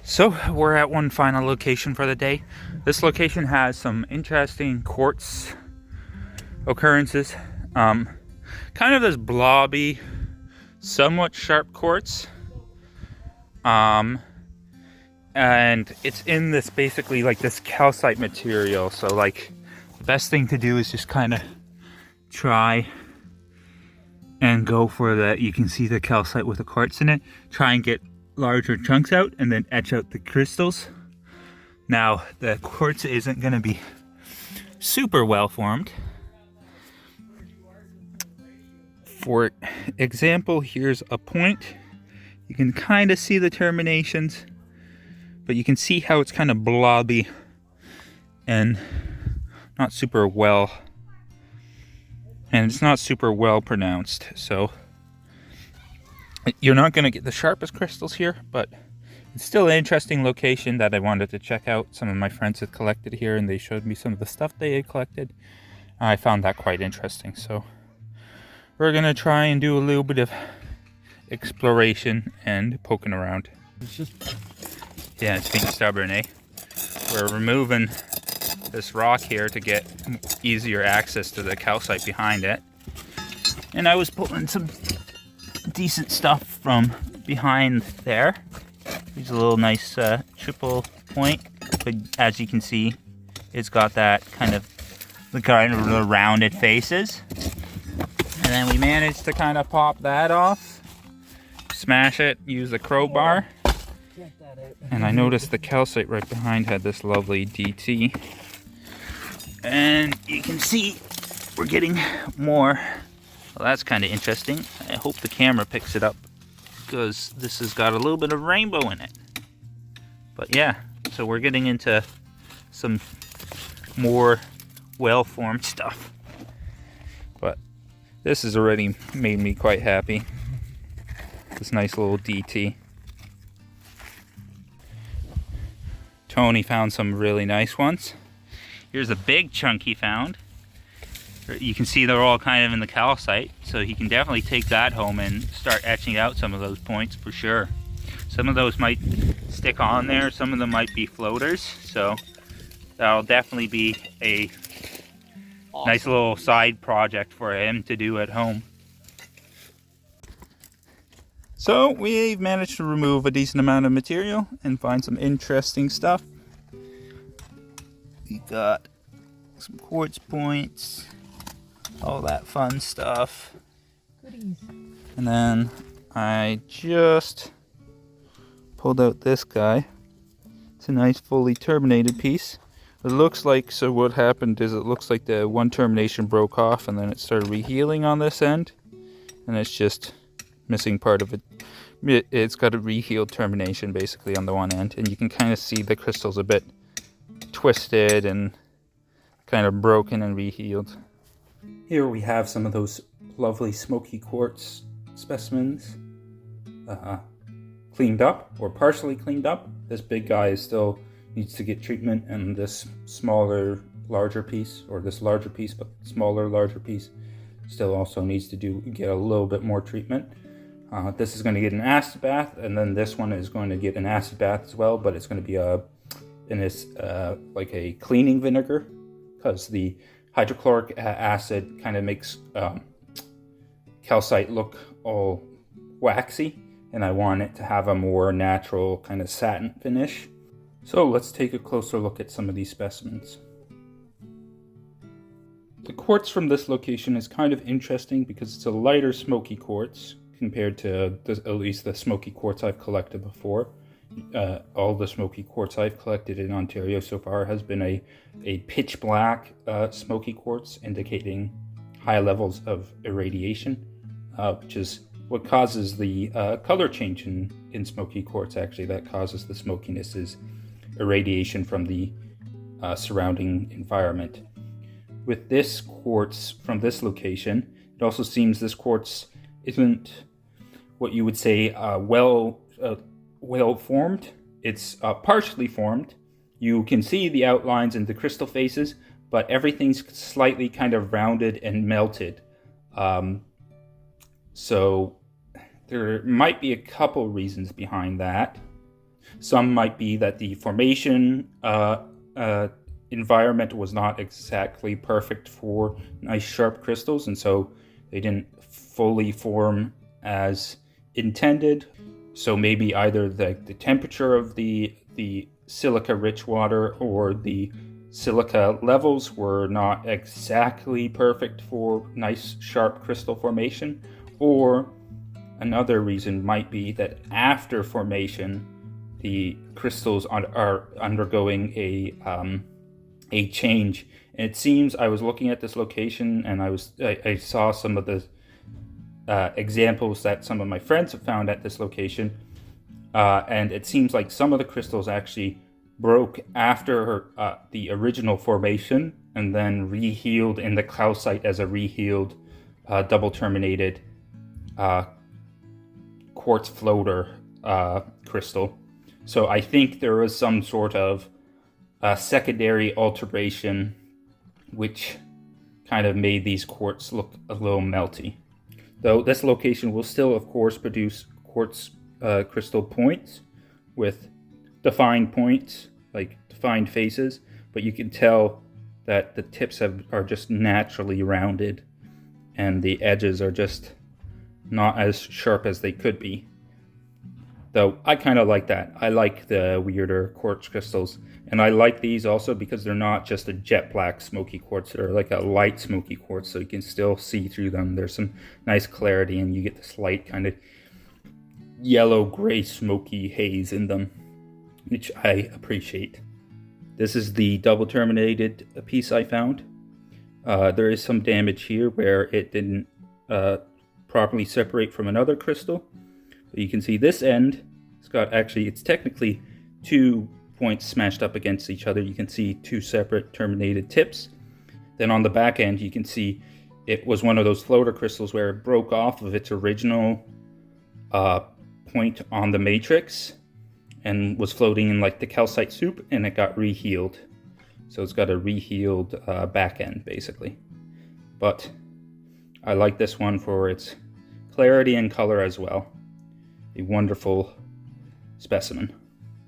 So we're at one final location for the day. This location has some interesting quartz occurrences. Kind of this blobby, somewhat sharp quartz. And it's in this basically like this calcite material. So like the best thing to do is just kind of try and go for that. You can see the calcite with the quartz in it. Try and get larger chunks out and then etch out the crystals. Now the quartz isn't going to be super well formed. For example, here's a point. You can kind of see the terminations, but you can see how it's kind of blobby and not super well, and it's not super well pronounced. So you're not going to get the sharpest crystals here, but it's still an interesting location that I wanted to check out. Some of my friends had collected here and they showed me some of the stuff they had collected. I found that quite interesting. So we're going to try and do a little bit of exploration and poking around. Yeah, it's being stubborn, eh? We're removing this rock here to get easier access to the calcite behind it. And I was pulling some decent stuff from behind there. There's a little nice triple point, but as you can see, it's got that kind of the rounded faces. And then we managed to kind of pop that off, smash it, use a crowbar. And I noticed the calcite right behind had this lovely DT. And you can see we're getting more. Well, that's kind of interesting. I hope the camera picks it up because this has got a little bit of rainbow in it. But yeah, so we're getting into some more well-formed stuff. But this has already made me quite happy. This nice little DT. Tony found some really nice ones. Here's a big chunk he found. You can see they're all kind of in the calcite, so he can definitely take that home and start etching out some of those points for sure. Some of those might stick on there, some of them might be floaters, so that'll definitely be a nice little side project for him to do at home. So we've managed to remove a decent amount of material and find some interesting stuff. We got some quartz points, all that fun stuff. Goodies. And then I just pulled out this guy. It's a nice fully terminated piece. It looks like, so what happened is it looks like the one termination broke off and then it started rehealing on this end. And it's just missing part of it. It's got a rehealed termination basically on the one end. And you can kind of see the crystals a bit twisted and kind of broken and rehealed. Here we have some of those lovely smoky quartz specimens cleaned up or partially cleaned up. This big guy still needs to get treatment, and this smaller, larger piece, or this larger piece but smaller, larger piece still also needs to get a little bit more treatment. This is going to get an acid bath, and then this one is going to get an acid bath as well, but it's going to be like a cleaning vinegar, because the hydrochloric acid kind of makes calcite look all waxy, and I want it to have a more natural kind of satin finish. So let's take a closer look at some of these specimens. The quartz from this location is kind of interesting because it's a lighter smoky quartz compared to at least the smoky quartz I've collected before. All the smoky quartz I've collected in Ontario so far has been a pitch black smoky quartz, indicating high levels of irradiation, which is what causes the color change in smoky quartz. Actually, that causes the smokiness is irradiation from the surrounding environment. With this quartz from this location, it also seems this quartz isn't what you would say well formed. It's partially formed. You can see the outlines and the crystal faces, but everything's slightly kind of rounded and melted. So there might be a couple reasons behind that. Some might be that the formation environment was not exactly perfect for nice sharp crystals, and so they didn't fully form as intended. So maybe either the temperature of the silica rich water or the silica levels were not exactly perfect for nice sharp crystal formation, or another reason might be that after formation the crystals are undergoing a change. And it seems, I was looking at this location and I saw some of the examples that some of my friends have found at this location, and it seems like some of the crystals actually broke after the original formation and then rehealed in the calcite as a rehealed double terminated quartz floater crystal. So I think there was some sort of secondary alteration which kind of made these quartz look a little melty. Though this location will still, of course, produce quartz crystal points with defined points, like defined faces, but you can tell that the tips are just naturally rounded and the edges are just not as sharp as they could be. Though I kind of like that. I like the weirder quartz crystals, and I like these also because they're not just a jet black smoky quartz, they're like a light smoky quartz, so you can still see through them. There's some nice clarity and you get this light kind of yellow gray smoky haze in them, which I appreciate. This is the double terminated piece I found. There is some damage here where it didn't properly separate from another crystal. But you can see this end, it's technically 2 points smashed up against each other. You can see 2 separate terminated tips. Then on the back end, you can see it was one of those floater crystals where it broke off of its original point on the matrix and was floating in like the calcite soup, and it got rehealed. So it's got a rehealed back end basically. But I like this one for its clarity and color as well. A wonderful specimen.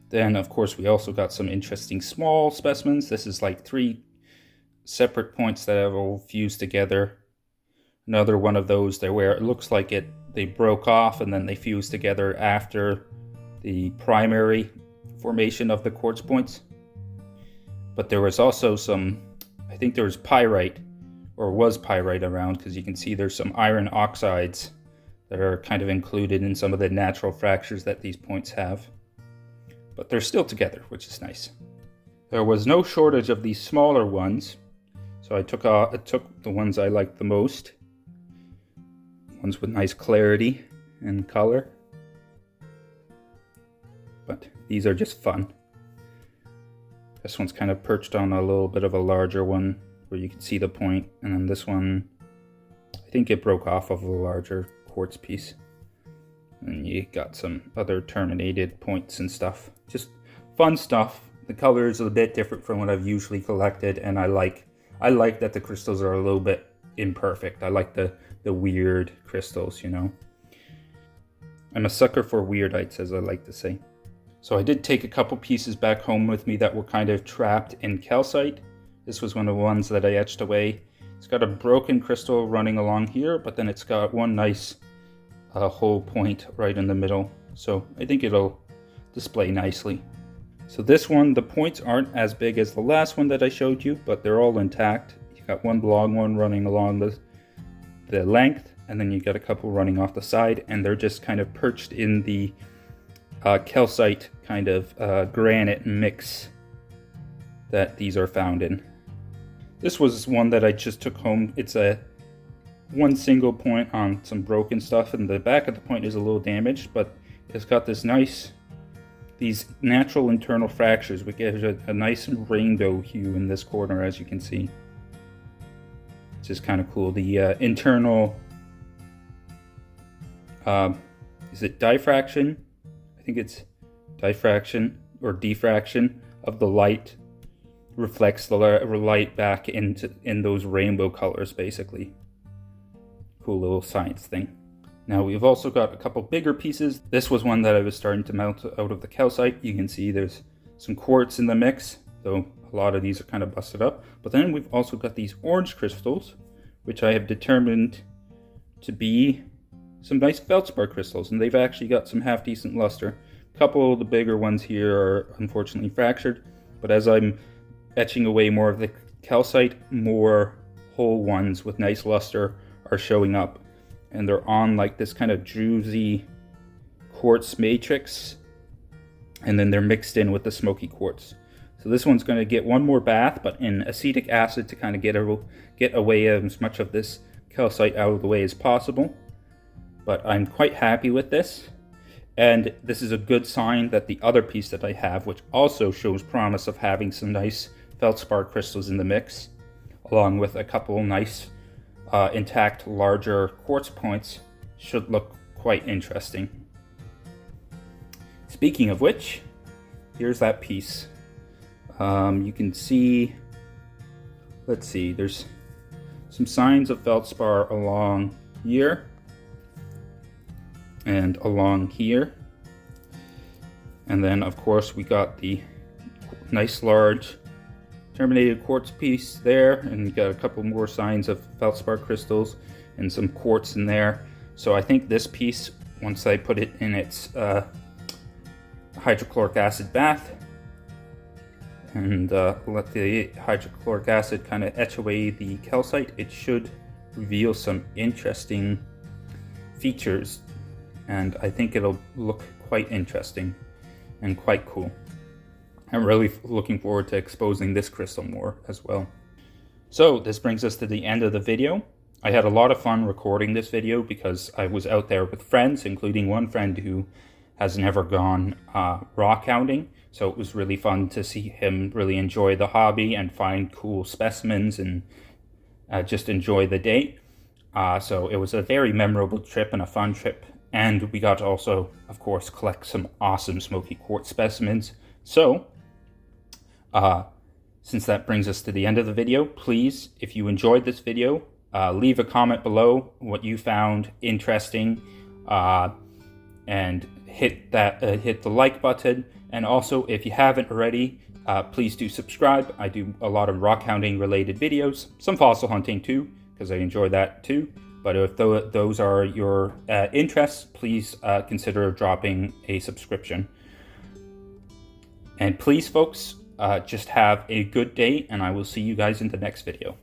Then of course we also got some interesting small specimens. This is like 3 separate points that have all fused together. Another one of those there where it looks like they broke off and then they fused together after the primary formation of the quartz points. But there was also I think there was pyrite, or was pyrite around, because you can see there's some iron oxides that are kind of included in some of the natural fractures that these points have. But they're still together, which is nice. There was no shortage of these smaller ones, so I took the ones I liked the most. Ones with nice clarity and color. But these are just fun. This one's kind of perched on a little bit of a larger one where you can see the point, and then this one, I think it broke off of a larger quartz piece. And you got some other terminated points and stuff. Just fun stuff. The color is a bit different from what I've usually collected, and I like that the crystals are a little bit imperfect. I like the weird crystals, you know. I'm a sucker for weirdites, as I like to say. So I did take a couple pieces back home with me that were kind of trapped in calcite. This was one of the ones that I etched away. It's got a broken crystal running along here, but then it's got one nice whole point right in the middle. So I think it'll display nicely. So this one, the points aren't as big as the last one that I showed you, but they're all intact. You got one long one running along the length, and then you got a couple running off the side, and they're just kind of perched in the calcite kind of granite mix that these are found in. This was one that I just took home. It's one single point on some broken stuff, and the back of the point is a little damaged, but it's got these natural internal fractures, which gives it a nice rainbow hue in this corner, as you can see. It's just kind of cool. The internal, is it diffraction? I think it's diffraction or diffraction of the light reflects the light back in those rainbow colors, basically. Cool little science thing. Now we've also got a couple bigger pieces. This was one that I was starting to melt out of the calcite. You can see there's some quartz in the mix, though a lot of these are kind of busted up. But then we've also got these orange crystals, which I have determined to be some nice feldspar crystals, and they've actually got some half decent luster. A couple of the bigger ones here are unfortunately fractured, but as I'm etching away more of the calcite, more whole ones with nice luster are showing up. And they're on like this kind of druzy quartz matrix, and then they're mixed in with the smoky quartz. So this one's going to get one more bath, but in acetic acid to kind of get away as much of this calcite out of the way as possible. But I'm quite happy with this, and this is a good sign that the other piece that I have, which also shows promise of having some nice feldspar crystals in the mix, along with a couple nice intact larger quartz points, should look quite interesting. Speaking of which, here's that piece. You can see, let's see, there's some signs of feldspar along here and along here, and then of course we got the nice large terminated quartz piece there, and you got a couple more signs of feldspar crystals and some quartz in there. So I think this piece, once I put it in its hydrochloric acid bath and let the hydrochloric acid kind of etch away the calcite, it should reveal some interesting features, and I think it'll look quite interesting and quite cool. I'm really looking forward to exposing this crystal more as well. So this brings us to the end of the video. I had a lot of fun recording this video because I was out there with friends, including one friend who has never gone rockhounding. So it was really fun to see him really enjoy the hobby and find cool specimens and just enjoy the day. So it was a very memorable trip and a fun trip. And we got to also, of course, collect some awesome smoky quartz specimens. So since that brings us to the end of the video, please, if you enjoyed this video, leave a comment below what you found interesting, and hit the like button. And also, if you haven't already, please do subscribe. I do a lot of rockhounding related videos, some fossil hunting too, because I enjoy that too. But if those are your interests, please consider dropping a subscription. And please, folks, just have a good day, and I will see you guys in the next video.